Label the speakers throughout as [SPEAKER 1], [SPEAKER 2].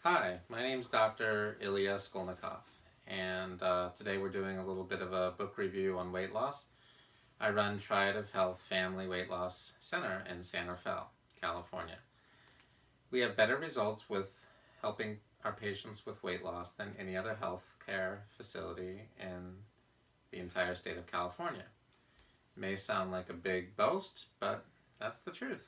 [SPEAKER 1] Hi, my name's Dr. Ilya Skolnikoff, and today we're doing a little bit of a book review on weight loss. I run Triad of Health Family Weight Loss Center in San Rafael, California. We have better results with helping our patients with weight loss than any other health care facility in the entire state of California. It may sound like a big boast, but that's the truth.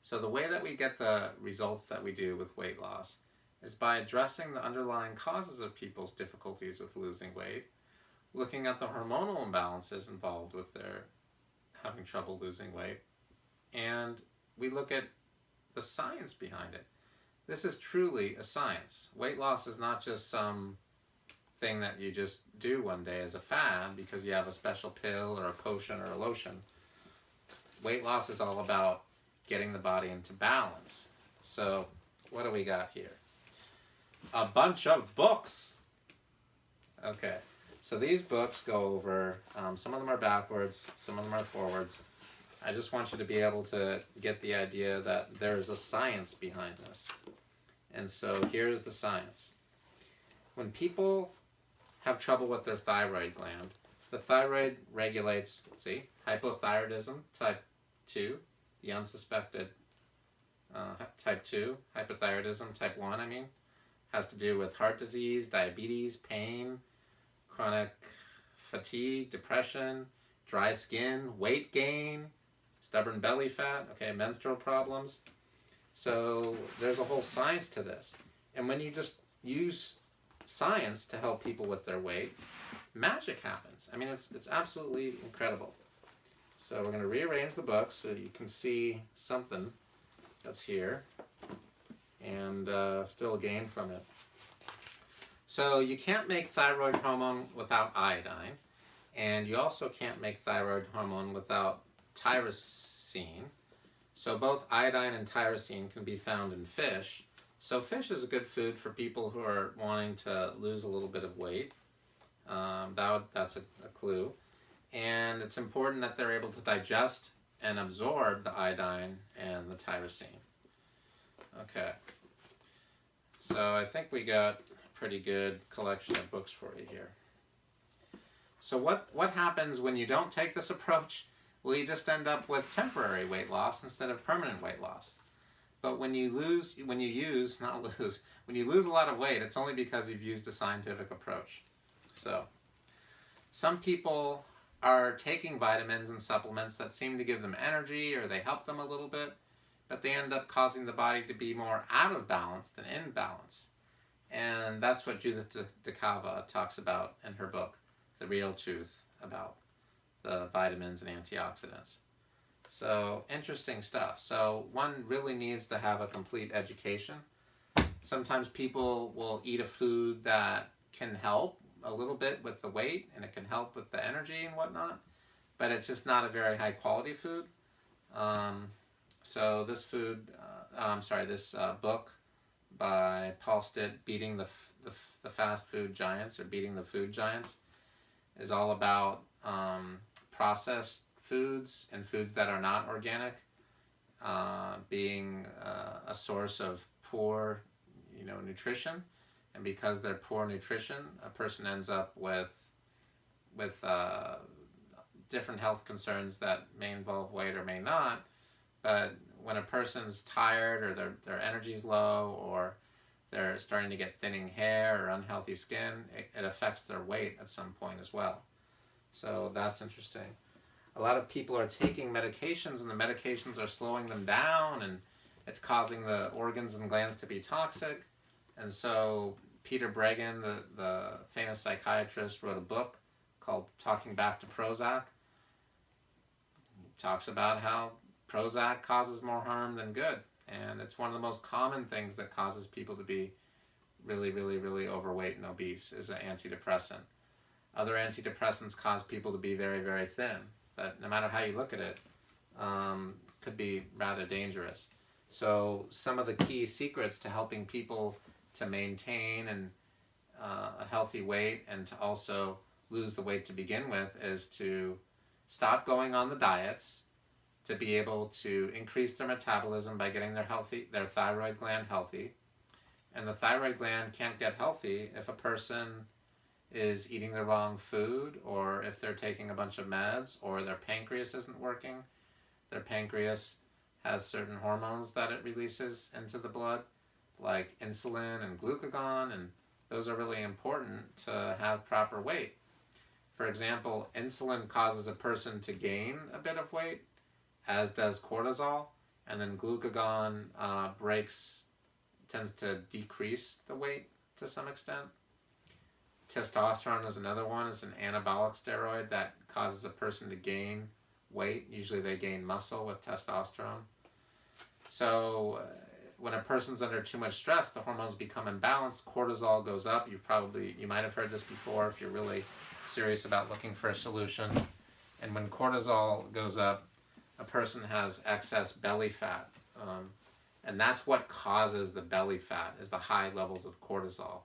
[SPEAKER 1] So the way that we get the results that we do with weight loss is by addressing the underlying causes of people's difficulties with losing weight, looking at the hormonal imbalances involved with their having trouble losing weight, and we look at the science behind it. This is truly a science. Weight loss is not just some thing that you just do one day as a fad because you have a special pill or a potion or a lotion. Weight loss is all about getting the body into balance. So what do we got here? A bunch of books. Okay, so these books go over, some of them are backwards, some of them are forwards. I just want you to be able to get the idea that there's a science behind this. And so here's the science. When people have trouble with their thyroid gland, the thyroid regulates, hypothyroidism type 2, the unsuspected type 2, hypothyroidism type 1, has to do with heart disease, diabetes, pain, chronic fatigue, depression, dry skin, weight gain, stubborn belly fat, menstrual problems. So there's a whole science to this. And when you just use science to help people with their weight, magic happens. It's absolutely incredible. So we're going to rearrange the book so you can see something that's here and still gain from it. So you can't make thyroid hormone without iodine, and you also can't make thyroid hormone without tyrosine. So both iodine and tyrosine can be found in fish. So fish is a good food for people who are wanting to lose a little bit of weight. That's a clue. And it's important that they're able to digest and absorb the iodine and the tyrosine. Okay, so I think we got a pretty good collection of books for you here. So what happens when you don't take this approach? Well, you just end up with temporary weight loss instead of permanent weight loss. But when you lose a lot of weight, it's only because you've used a scientific approach. So some people are taking vitamins and supplements that seem to give them energy or they help them a little bit, but they end up causing the body to be more out of balance than in balance. And that's what Judith DeCava talks about in her book, The Real Truth About the Vitamins and Antioxidants. So interesting stuff. So one really needs to have a complete education. Sometimes people will eat a food that can help a little bit with the weight and it can help with the energy and whatnot, but it's just not a very high quality food. So this book by Paul Stitt, Beating the Fast Food Giants, or Beating the Food Giants, is all about processed foods and foods that are not organic being a source of poor nutrition. And because they're poor nutrition, a person ends up with different health concerns that may involve weight or may not. But when a person's tired or their energy's low or they're starting to get thinning hair or unhealthy skin, it affects their weight at some point as well. So that's interesting. A lot of people are taking medications and the medications are slowing them down and it's causing the organs and glands to be toxic. And so Peter Breggin, the famous psychiatrist, wrote a book called Talking Back to Prozac. He talks about how Prozac causes more harm than good. And it's one of the most common things that causes people to be really, really, really overweight and obese is an antidepressant. Other antidepressants cause people to be very, very thin. But no matter how you look at it, could be rather dangerous. So some of the key secrets to helping people to maintain a healthy weight and to also lose the weight to begin with is to stop going on the diets, to be able to increase their metabolism by getting their thyroid gland healthy, And the thyroid gland can't get healthy if a person is eating the wrong food, or if they're taking a bunch of meds, or their pancreas isn't working. Their pancreas has certain hormones that it releases into the blood, like insulin and glucagon, and those are really important to have proper weight. For example, insulin causes a person to gain a bit of weight, as does cortisol, and then glucagon tends to decrease the weight to some extent. Testosterone is another one. It's an anabolic steroid that causes a person to gain weight. Usually they gain muscle with testosterone. So when a person's under too much stress, the hormones become imbalanced. Cortisol goes up. You might have heard this before if you're really serious about looking for a solution. And when cortisol goes up, a person has excess belly fat. And that's what causes the belly fat, is the high levels of cortisol.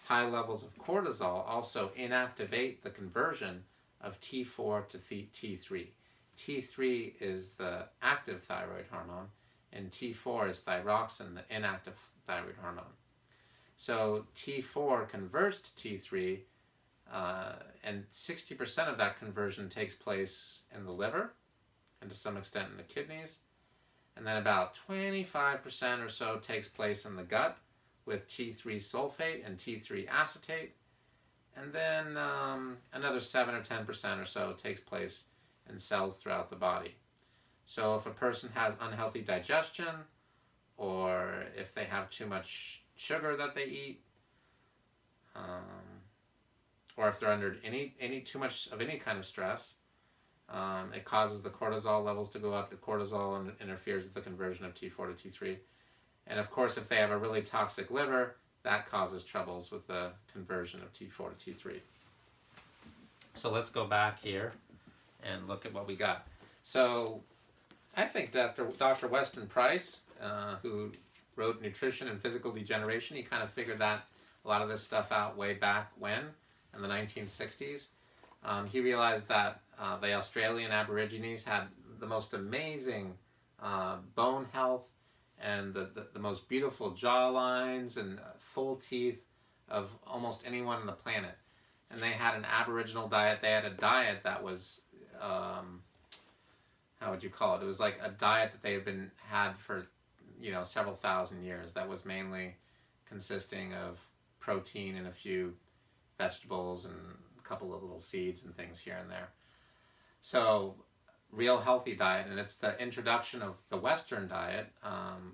[SPEAKER 1] High levels of cortisol also inactivate the conversion of T4 to T3. T3 is the active thyroid hormone, and T4 is thyroxine, the inactive thyroid hormone. So T4 converts to T3, and 60% of that conversion takes place in the liver, and to some extent in the kidneys. And then about 25% or so takes place in the gut with T3 sulfate and T3 acetate. And then another 7 or 10% or so takes place in cells throughout the body. So if a person has unhealthy digestion, or if they have too much sugar that they eat, or if they're under too much of any kind of stress, it causes the cortisol levels to go up. The cortisol interferes with the conversion of T4 to T3. And of course, if they have a really toxic liver, that causes troubles with the conversion of T4 to T3. So let's go back here and look at what we got. So I think Dr. Weston Price, who wrote Nutrition and Physical Degeneration, he kind of figured a lot of this stuff out way back when, in the 1960s. He realized that the Australian Aborigines had the most amazing bone health and the most beautiful jaw lines and full teeth of almost anyone on the planet. And they had an Aboriginal diet. They had a diet that was, how would you call it? It was like a diet that they had for, several thousand years. That was mainly consisting of protein and a few vegetables and a couple of little seeds and things here and there. So, real healthy diet, and it's the introduction of the Western diet,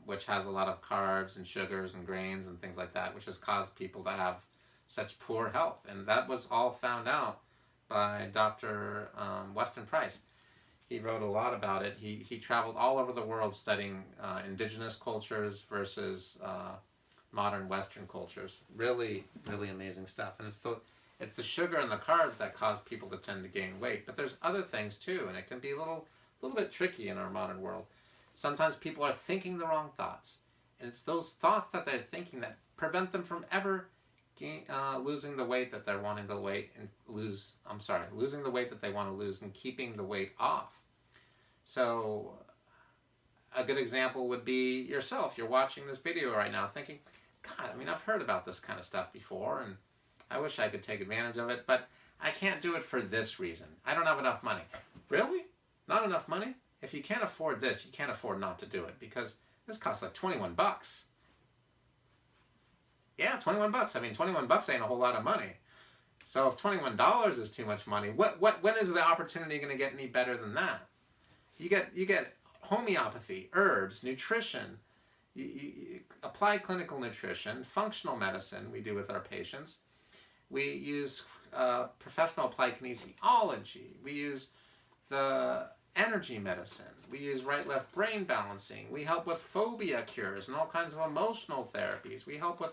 [SPEAKER 1] which has a lot of carbs and sugars and grains and things like that, which has caused people to have such poor health. And that was all found out by Dr. Weston Price. He wrote a lot about it. He traveled all over the world studying indigenous cultures versus modern Western cultures. Really, really amazing stuff. And it's the sugar and the carbs that cause people to tend to gain weight. But there's other things too, and it can be a little bit tricky in our modern world. Sometimes people are thinking the wrong thoughts, and it's those thoughts that they're thinking that prevent them from ever losing the weight that they're wanting to losing the weight that they want to lose and keeping the weight off. So a good example would be yourself. You're watching this video right now thinking, God, I've heard about this kind of stuff before, and I wish I could take advantage of it, but I can't do it for this reason. I don't have enough money. Really? Not enough money? If you can't afford this, you can't afford not to do it, because this costs like $21. Yeah, $21. $21 ain't a whole lot of money. So if $21 is too much money, when is the opportunity going to get any better than that? You get homeopathy, herbs, nutrition, you applied clinical nutrition, functional medicine we do with our patients. We use professional applied kinesiology. We use the energy medicine. We use right-left brain balancing. We help with phobia cures and all kinds of emotional therapies. We help with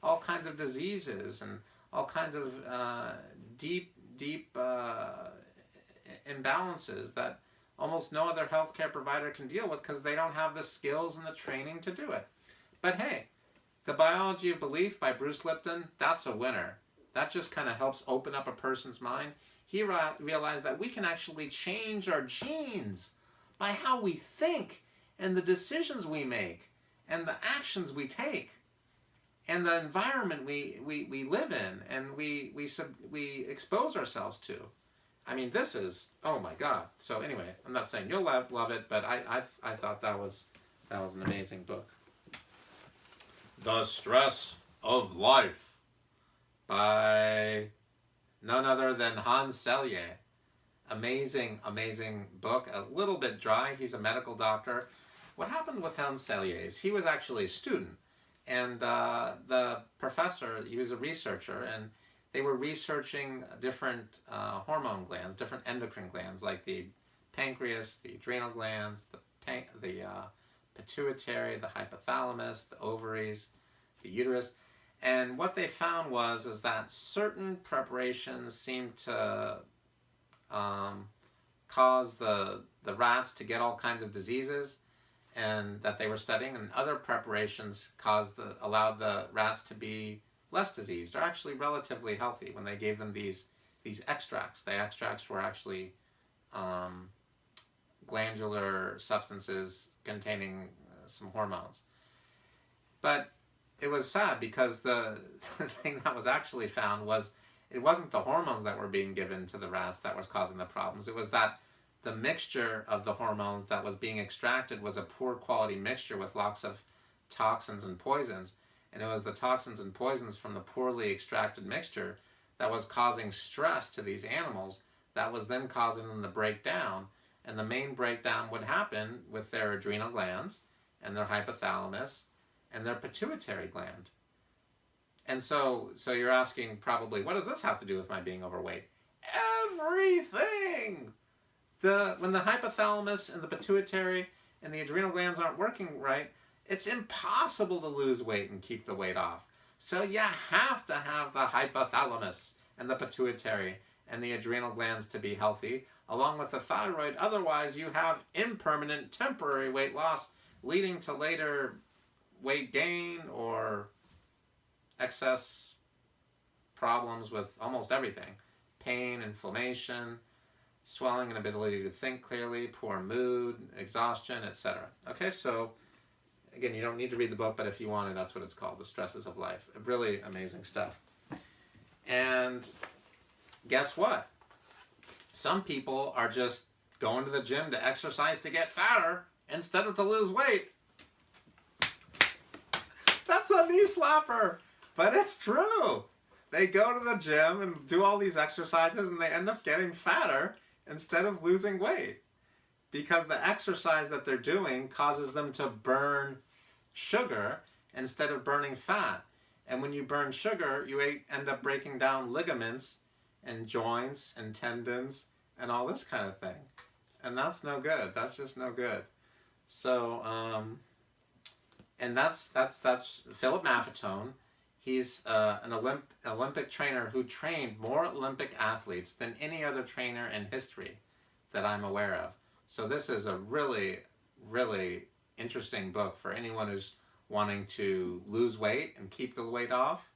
[SPEAKER 1] all kinds of diseases and all kinds of deep imbalances that almost no other healthcare provider can deal with because they don't have the skills and the training to do it. But hey, The Biology of Belief by Bruce Lipton, that's a winner. That just kind of helps open up a person's mind. He realized that we can actually change our genes by how we think and the decisions we make and the actions we take. and the environment we live in and we expose ourselves to. I mean, this is, oh my God. So anyway, I'm not saying you'll love it, but I thought that was an amazing book. The Stress of Life by none other than Hans Selye. Amazing, amazing book. A little bit dry. He's a medical doctor. What happened with Hans Selye is he was actually a student, and the professor, he was a researcher, and they were researching different hormone glands, different endocrine glands, like the pancreas, the adrenal glands, the pituitary, the hypothalamus, the ovaries, the uterus. And what they found is that certain preparations seemed to cause the rats to get all kinds of diseases, and that they were studying, and other preparations allowed the rats to be less diseased, or actually relatively healthy when they gave them these extracts. The extracts were actually glandular substances containing some hormones. But it was sad because the thing that was actually found was it wasn't the hormones that were being given to the rats that was causing the problems. It was that the mixture of the hormones that was being extracted was a poor quality mixture with lots of toxins and poisons. And it was the toxins and poisons from the poorly extracted mixture that was causing stress to these animals that was then causing them to break down. And the main breakdown would happen with their adrenal glands and their hypothalamus and their pituitary gland. And so you're asking probably, what does this have to do with my being overweight? Everything! When the hypothalamus and the pituitary and the adrenal glands aren't working right, it's impossible to lose weight and keep the weight off. So you have to have the hypothalamus and the pituitary and the adrenal glands to be healthy, along with the thyroid. Otherwise, you have impermanent temporary weight loss, leading to later weight gain or excess problems with almost everything. Pain, inflammation, swelling, inability to think clearly, poor mood, exhaustion, etc. Okay, so again, you don't need to read the book, but if you want to, that's what it's called, The Stresses of Life. Really amazing stuff. And guess what? Some people are just going to the gym to exercise to get fatter instead of to lose weight. That's a knee slapper, but it's true. They go to the gym and do all these exercises and they end up getting fatter instead of losing weight, because the exercise that they're doing causes them to burn sugar instead of burning fat. And when you burn sugar, you end up breaking down ligaments and joints and tendons and all this kind of thing. And that's no good. That's just no good. So, and that's Philip Maffetone. He's an Olympic trainer who trained more Olympic athletes than any other trainer in history that I'm aware of. So this is a really, really interesting book for anyone who's wanting to lose weight and keep the weight off,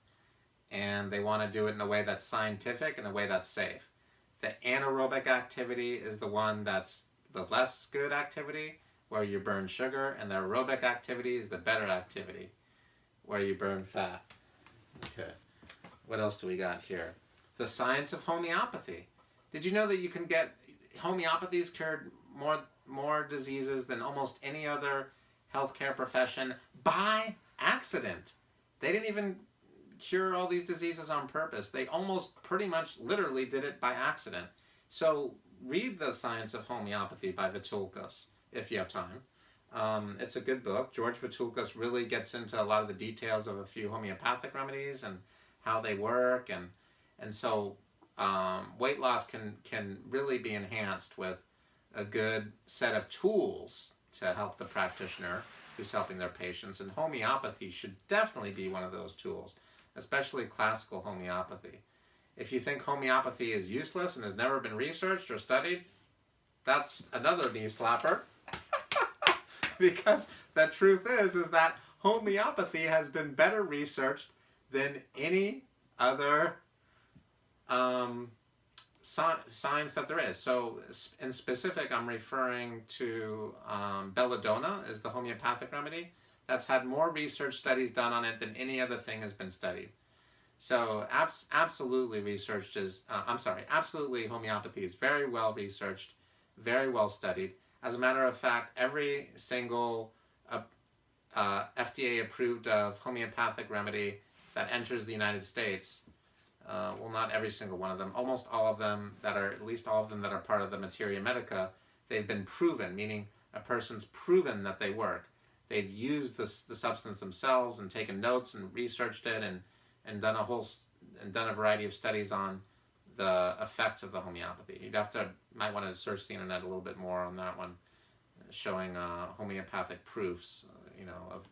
[SPEAKER 1] and they want to do it in a way that's scientific and a way that's safe. The anaerobic activity is the one that's the less good activity, where you burn sugar, and the aerobic activity is the better activity, where you burn fat. Okay, what else do we got here? The science of homeopathy. Did you know that you can get homeopathy's cured more diseases than almost any other healthcare profession by accident? They didn't even cure all these diseases on purpose. They almost pretty much literally did it by accident. So read The Science of Homeopathy by Vitulkas if you have time. It's a good book. George Vitulkas really gets into a lot of the details of a few homeopathic remedies and how they work, and so weight loss can really be enhanced with a good set of tools to help the practitioner who's helping their patients, and homeopathy should definitely be one of those tools, especially classical homeopathy. If you think homeopathy is useless and has never been researched or studied, that's another knee slapper. Because the truth is that homeopathy has been better researched than any other science that there is. So in specific, I'm referring to belladonna is the homeopathic remedy. that's had more research studies done on it than any other thing has been studied. So absolutely researched is, absolutely homeopathy is very well researched, very well studied. As a matter of fact, every single FDA approved of homeopathic remedy that enters the United States, well, not every single one of them, almost all of them that are, at least all of them that are part of the materia medica, they've been proven, meaning a person's proven that they work. They've used the substance themselves and taken notes and researched it and done a variety of studies on the effects of the homeopathy. Might want to search the internet a little bit more on that one, showing homeopathic proofs,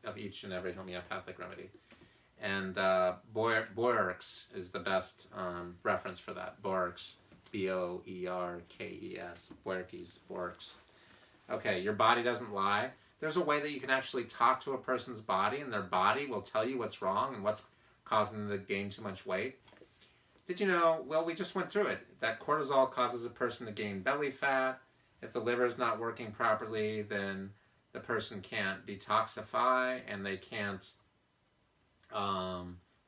[SPEAKER 1] of each and every homeopathic remedy. And Boerkes is the best reference for that. Boerkes, Boerkes, Boerkes. Okay, your body doesn't lie. There's a way that you can actually talk to a person's body, and their body will tell you what's wrong and what's causing them to gain too much weight. Did you know, well, we just went through it, that cortisol causes a person to gain belly fat. If the liver is not working properly, then the person can't detoxify, and they can't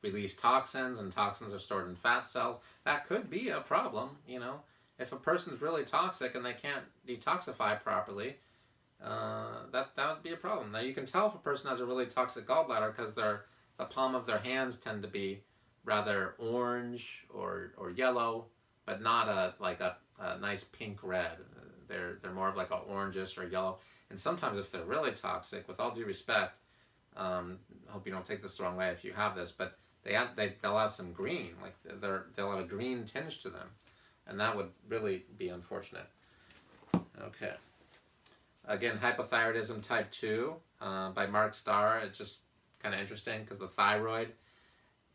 [SPEAKER 1] release toxins, and toxins are stored in fat cells. That could be a problem, If a person's really toxic and they can't detoxify properly, that would be a problem. Now, you can tell if a person has a really toxic gallbladder because the palm of their hands tend to be rather orange or yellow, but not a nice pink red. They're more of like a orangish or yellow. And sometimes if they're really toxic, with all due respect, hope you don't take this the wrong way if you have this, but they'll have some green, like they'll have a green tinge to them, and that would really be unfortunate. Okay. Again, hypothyroidism type 2 by Mark Starr. It's just kind of interesting because the thyroid,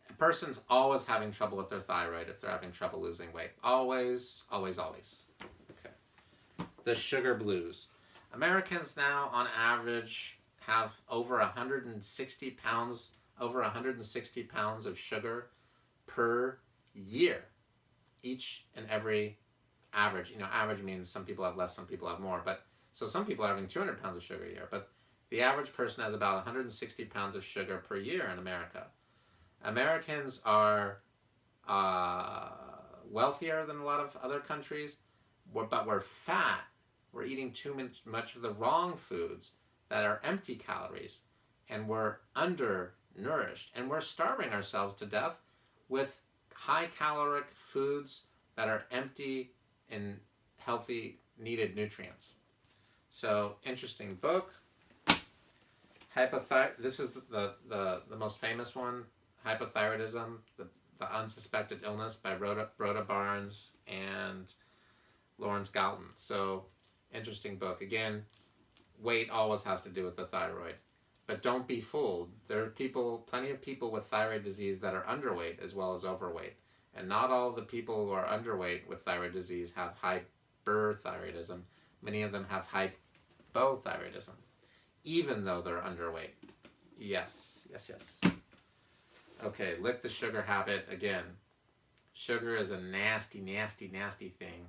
[SPEAKER 1] a person's always having trouble with their thyroid if they're having trouble losing weight. Always, always, always. Okay. The sugar blues. Americans now, on average, have over 160 pounds of sugar per year. Each and every average. Average means some people have less, some people have more. But so some people are having 200 pounds of sugar a year. But the average person has about 160 pounds of sugar per year in America. Americans are wealthier than a lot of other countries, but we're fat. We're eating too much of the wrong foods that are empty calories, and we're undernourished, and we're starving ourselves to death with high caloric foods that are empty in healthy needed nutrients. So, interesting book. This is the most famous one, Hypothyroidism, the Unsuspected Illness by Rhoda Barnes and Lawrence Galton. So, interesting book. Again, weight always has to do with the thyroid. But don't be fooled. There are plenty of people with thyroid disease that are underweight as well as overweight. And not all of the people who are underweight with thyroid disease have hyperthyroidism. Many of them have hypothyroidism, even though they're underweight. Yes. Okay, lick the sugar habit. Again, sugar is a nasty, nasty, nasty thing.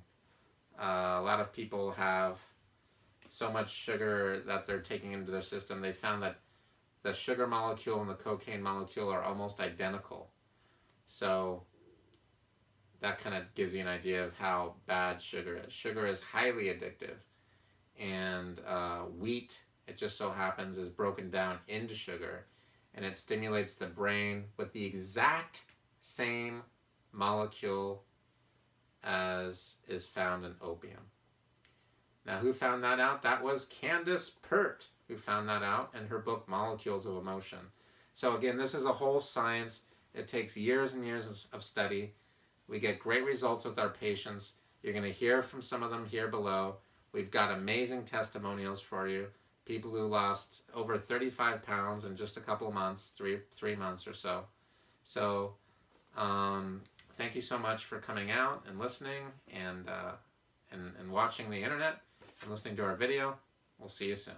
[SPEAKER 1] A lot of people have so much sugar that they're taking into their system. They found that the sugar molecule and the cocaine molecule are almost identical. So that kind of gives you an idea of how bad sugar is. Sugar is highly addictive. And wheat, it just so happens, is broken down into sugar. And it stimulates the brain with the exact same molecule as is found in opium. Now, who found that out? That was Candace Pert who found that out in her book, Molecules of Emotion. So again, this is a whole science. It takes years and years of study. We get great results with our patients. You're going to hear from some of them here below. We've got amazing testimonials for you. People who lost over 35 pounds in just a couple of months, three months or so. So thank you so much for coming out and listening and watching the internet and listening to our video. We'll see you soon.